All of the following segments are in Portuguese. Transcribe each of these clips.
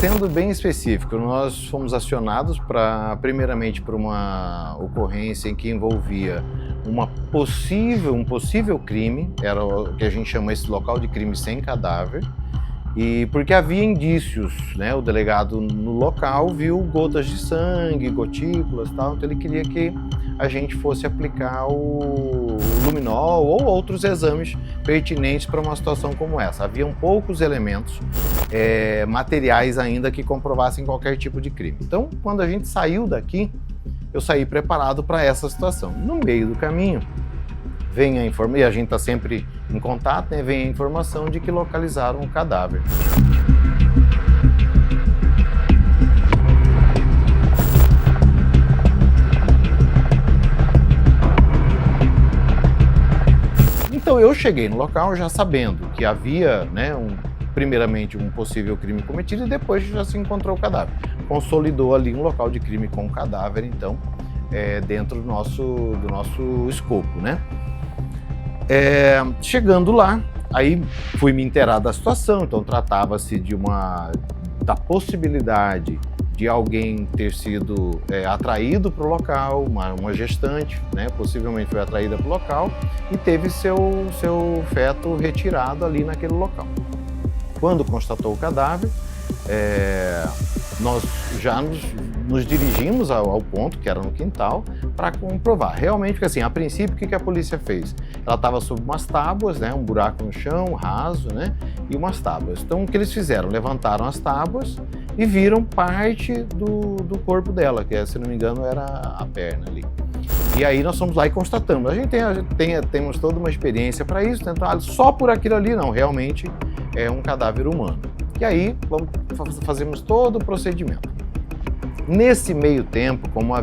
Sendo bem específico, nós fomos acionados primeiramente por uma ocorrência em que envolvia um possível crime, era o que a gente chama esse local de crime sem cadáver, e porque havia indícios, né? O delegado no local viu gotas de sangue, gotículas e tal, então ele queria que a gente fosse aplicar o luminol ou outros exames pertinentes para uma situação como essa. Haviam poucos elementos materiais ainda que comprovassem qualquer tipo de crime. Então, quando a gente saiu daqui, eu saí preparado para essa situação. No meio do caminho, vem a informação, e a gente está sempre em contato, né? Vem a informação de que localizaram o cadáver. Então eu cheguei no local já sabendo que havia, né, primeiramente um possível crime cometido e depois já se encontrou o cadáver. Consolidou ali um local de crime com cadáver, então, dentro do nosso escopo, né? Chegando lá, aí fui me inteirar da situação, então tratava-se da possibilidade de alguém ter sido atraído para o local, uma gestante, né, possivelmente foi atraída para o local e teve seu feto retirado ali naquele local. Quando constatou o cadáver, nós já nos dirigimos ao ponto, que era no quintal, para comprovar. Realmente, porque assim, a princípio, o que a polícia fez? Ela estava sob umas tábuas, né, um buraco no chão, raso, né, e umas tábuas. Então, o que eles fizeram? Levantaram as tábuas e viram parte do corpo dela, que, se não me engano, era a perna ali. E aí nós fomos lá e constatamos. A gente temos toda uma experiência para isso, tentar só por aquilo ali, não, realmente é um cadáver humano. E aí fazemos todo o procedimento. Nesse meio tempo, como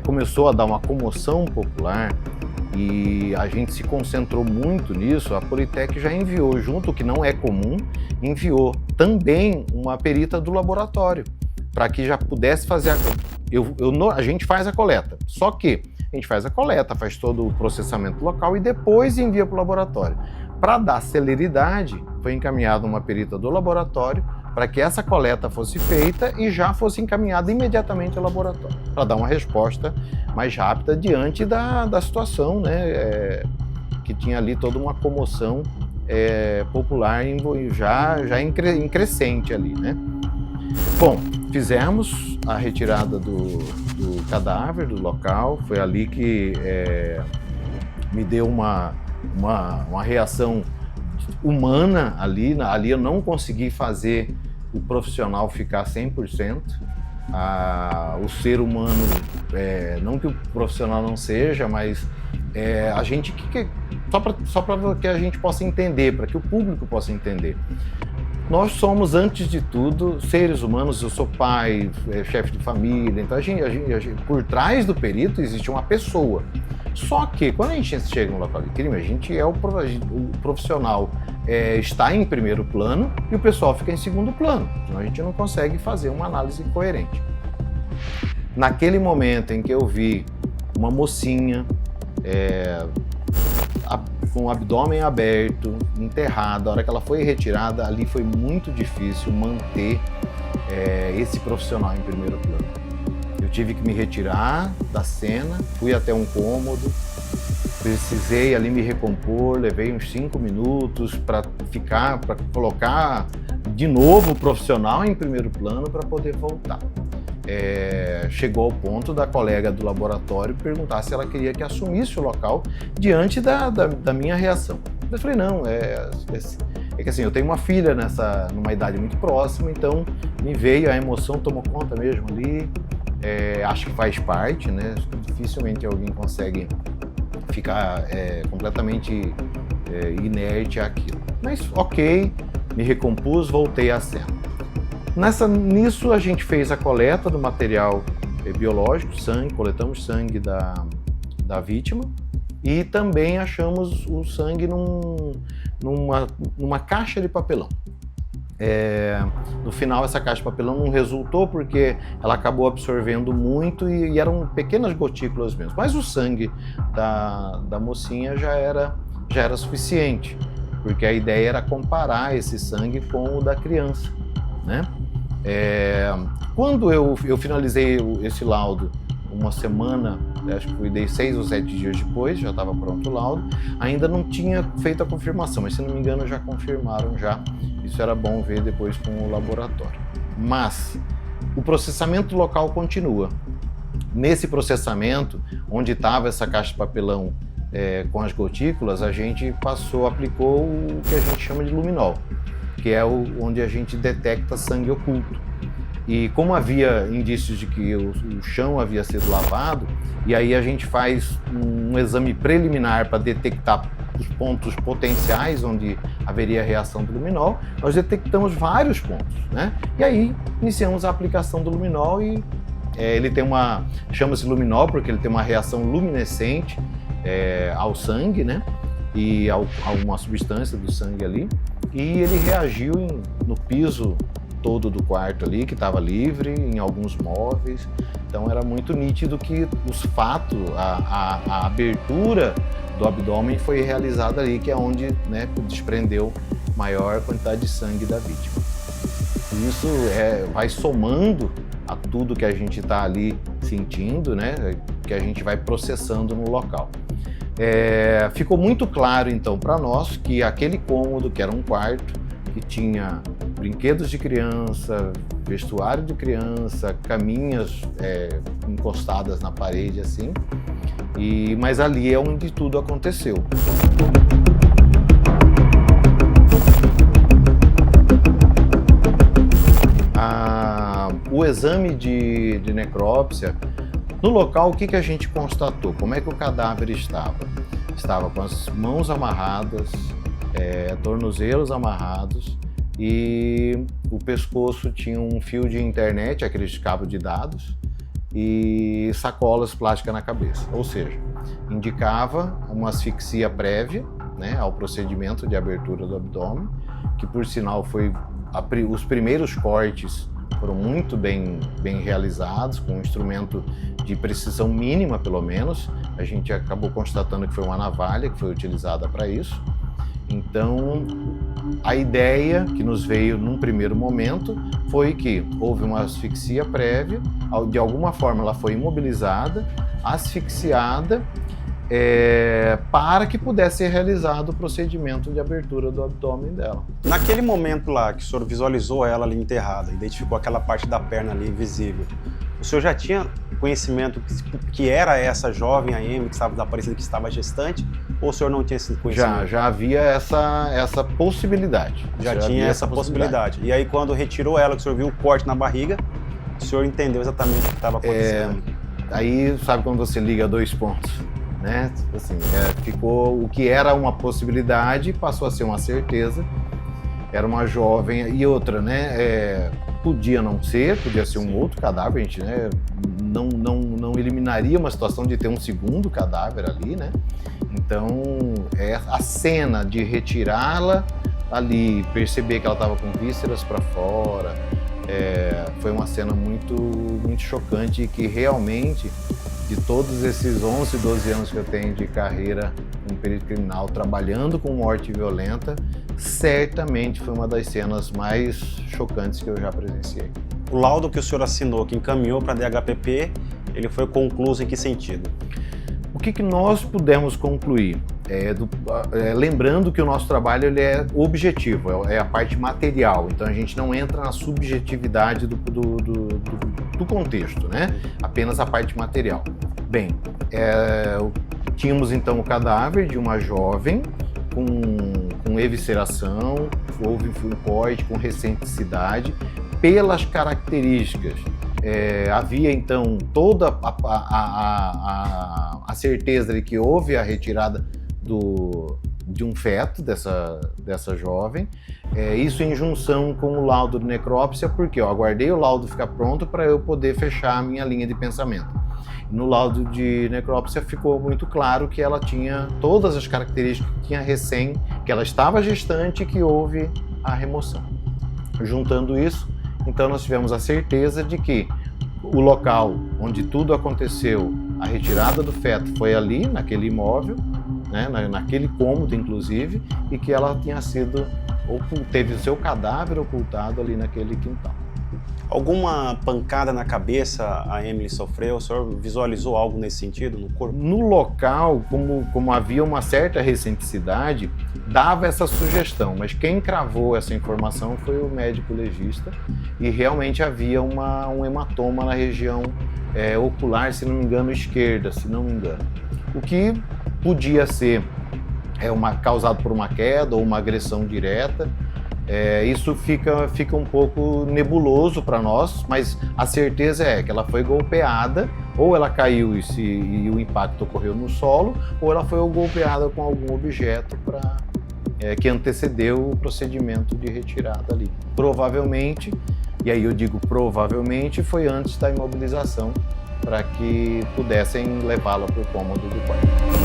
começou a dar uma comoção popular e a gente se concentrou muito nisso, a Politec já enviou, junto, o que não é comum, enviou também uma perita do laboratório, para que já pudesse fazer a gente faz a coleta, só que a gente faz a coleta, faz todo o processamento local e depois envia para o laboratório. Para dar celeridade, foi encaminhada uma perita do laboratório para que essa coleta fosse feita e já fosse encaminhada imediatamente ao laboratório, para dar uma resposta mais rápida diante da situação, né, que tinha ali toda uma comoção popular já em crescente ali, né. Bom, fizemos a retirada do cadáver do local, foi ali que me deu uma reação humana ali eu não consegui fazer o profissional ficar 100%, o ser humano, não que o profissional não seja, mas a gente, só para que a gente possa entender, para que o público possa entender. Nós somos, antes de tudo, seres humanos. Eu sou pai, chefe de família, então a gente, por trás do perito existe uma pessoa. Só que quando a gente chega no local de crime, a gente o profissional está em primeiro plano e o pessoal fica em segundo plano. Então a gente não consegue fazer uma análise coerente. Naquele momento em que eu vi uma mocinha com o abdômen aberto, enterrada, a hora que ela foi retirada, ali foi muito difícil manter esse profissional em primeiro plano. Eu tive que me retirar da cena, fui até um cômodo, precisei ali me recompor, levei uns 5 minutos para colocar de novo o profissional em primeiro plano para poder voltar. Chegou ao ponto da colega do laboratório perguntar se ela queria que assumisse o local diante da minha reação. Eu falei, não, que assim, eu tenho uma filha numa idade muito próxima, então me veio, a emoção tomou conta mesmo ali, acho que faz parte, né? Dificilmente alguém consegue ficar completamente inerte àquilo. Mas ok, me recompus, voltei à cena. Nisso a gente fez a coleta do material biológico, sangue, coletamos sangue da vítima e também achamos o sangue numa caixa de papelão. No final essa caixa de papelão não resultou porque ela acabou absorvendo muito e eram pequenas gotículas mesmo, mas o sangue da mocinha já era suficiente, porque a ideia era comparar esse sangue com o da criança, né? Quando eu finalizei esse laudo, uma semana, acho que dei 6 ou 7 dias depois, já estava pronto o laudo, ainda não tinha feito a confirmação, mas se não me engano já confirmaram já, isso era bom ver depois com o laboratório. Mas o processamento local continua. Nesse processamento, onde estava essa caixa de papelão com as gotículas, a gente aplicou o que a gente chama de luminol, que é onde a gente detecta sangue oculto. E como havia indícios de que o chão havia sido lavado, e aí a gente faz um exame preliminar para detectar os pontos potenciais onde haveria reação do luminol, nós detectamos vários pontos, né? E aí iniciamos a aplicação do luminol e ele tem chama-se luminol porque ele tem uma reação luminescente ao sangue, né? E a uma substância do sangue ali, e ele reagiu no piso todo do quarto ali, que estava livre, em alguns móveis. Então era muito nítido que os fatos, a abertura do abdômen foi realizada ali, que é onde, né, desprendeu maior quantidade de sangue da vítima. Isso vai somando a tudo que a gente está ali sentindo, né, que a gente vai processando no local. Ficou muito claro então para nós que aquele cômodo, que era um quarto, que tinha brinquedos de criança, vestuário de criança, caminhas encostadas na parede assim, mas ali é onde tudo aconteceu. O exame de necrópsia, no local, o que a gente constatou? Como é que o cadáver estava? Estava com as mãos amarradas, tornozelos amarrados, e o pescoço tinha um fio de internet, aqueles cabos de dados, e sacolas plásticas na cabeça. Ou seja, indicava uma asfixia prévia, né, ao procedimento de abertura do abdômen, que por sinal os primeiros cortes foram muito bem realizados, com um instrumento de precisão mínima, pelo menos. A gente acabou constatando que foi uma navalha que foi utilizada para isso. Então, a ideia que nos veio num primeiro momento foi que houve uma asfixia prévia, de alguma forma ela foi imobilizada, asfixiada, para que pudesse ser realizado o procedimento de abertura do abdômen dela. Naquele momento lá que o senhor visualizou ela ali enterrada, identificou aquela parte da perna ali visível, o senhor já tinha conhecimento que era essa jovem AM que estava desaparecida, que estava gestante, ou o senhor não tinha esse conhecimento? Já havia essa possibilidade. Já tinha essa possibilidade. E aí quando retirou ela, que o senhor viu o corte na barriga, o senhor entendeu exatamente o que estava acontecendo. Aí, sabe quando você liga 2 pontos? Né? Assim, ficou o que era uma possibilidade, passou a ser uma certeza. Era uma jovem e outra, né? Podia não ser, podia ser um outro cadáver, a gente, né, não eliminaria uma situação de ter um segundo cadáver ali, né? Então, a cena de retirá-la ali, perceber que ela estava com vísceras para fora, foi uma cena muito chocante, e que realmente, de todos esses 11, 12 anos que eu tenho de carreira no perito criminal, trabalhando com morte violenta, certamente foi uma das cenas mais chocantes que eu já presenciei. O laudo que o senhor assinou, que encaminhou para a DHPP, ele foi concluso em que sentido? O que nós pudemos concluir? Lembrando que o nosso trabalho ele é objetivo, é a parte material, então a gente não entra na subjetividade do contexto, né? Apenas a parte material. Bem, tínhamos então o cadáver de uma jovem com evisceração, houve um corte com recenticidade, pelas características. Havia então toda a certeza de que houve a retirada de um feto dessa jovem, isso em junção com o laudo de necrópsia, porque eu aguardei o laudo ficar pronto para eu poder fechar a minha linha de pensamento. No laudo de necrópsia ficou muito claro que ela tinha todas as características que tinha que ela estava gestante e que houve a remoção. Juntando isso, então nós tivemos a certeza de que o local onde tudo aconteceu, a retirada do feto foi ali, naquele imóvel, né, naquele cômodo inclusive, e que ela tinha teve o seu cadáver ocultado ali naquele quintal. Alguma pancada na cabeça a Emily sofreu? O senhor visualizou algo nesse sentido no corpo? No local, como havia uma certa recenticidade, dava essa sugestão, mas quem cravou essa informação foi o médico legista e realmente havia um hematoma na região ocular, se não me engano, esquerda, se não me engano. O que podia ser causado por uma queda ou uma agressão direta. Isso fica um pouco nebuloso para nós, mas a certeza é que ela foi golpeada, ou ela caiu e o impacto ocorreu no solo, ou ela foi golpeada com algum objeto que antecedeu o procedimento de retirada ali. Provavelmente, e aí eu digo provavelmente, foi antes da imobilização, para que pudessem levá-la para o cômodo do quarto.